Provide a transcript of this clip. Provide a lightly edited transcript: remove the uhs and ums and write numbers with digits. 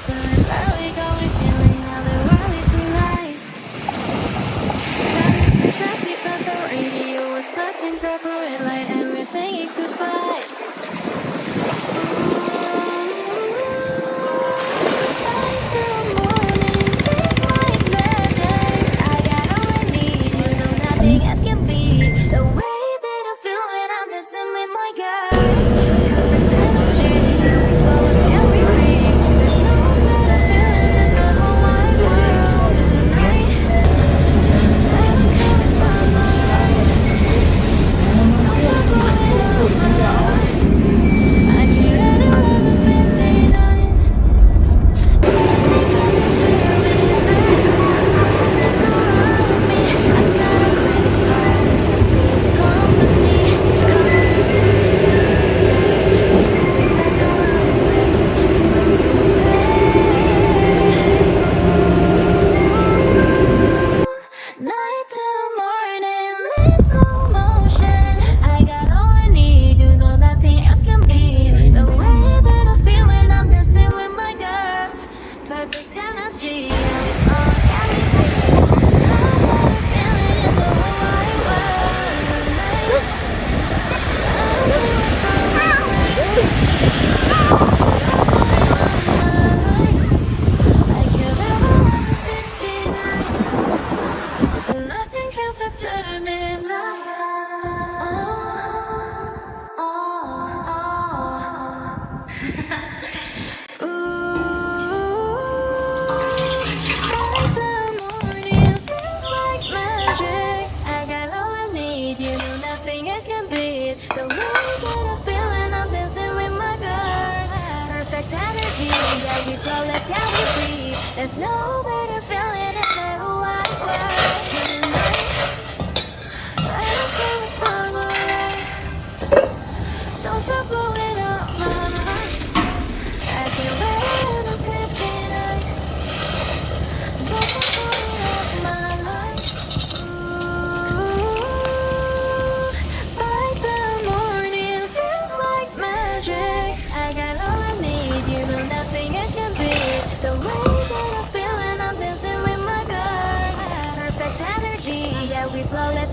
turns early, going feeling another early tonight. Got some traffic, but the radio was passing through a red light, and we're saying goodbye. Like the morning, feel like magic. I got all I need, you know nothing else can beat the way that I feel when I'm dancing with my girls. Perfect energy, we flawless, yeah, we free. There's no better feeling in the whole wide world. Tonight, I don't care what's wrong or right. Don't stop blowing up my light. I get at 11:59. Nothing can deter me tonight. Come and take a ride with me. I got a credit card, so come with me. Come with me. Stay stuck around me. Night till morning, in slow motion. I got all I need, you know nothing else can beat the way that I feel when I'm dancing with my girls. Perfect energy, and it all got me free. There's no better feeling in the whole wide world. Tonight, I don't care what's wrong or right. Don't stop blowing up my light. Like you're 11:59. Nothing can deter me tonight. Ooh, like the morning, feel like magic. I got all I need, you know nothing else can beat the way that I feel when I'm dancing with my girl. Perfect energy, yeah, we flawless, yeah, we free. There's no better feeling in the whole wide world. Tonight, I don't care what's wrong or right. Don't stop blowing up my mind. I can't wait to 59. Don't stop blowing up my life. Ooh, like the morning, feel like magic. I got all I need, you know nothing else can beat the way that I feel when I'm dancing with my girl. Perfect energy, yeah, we flawless.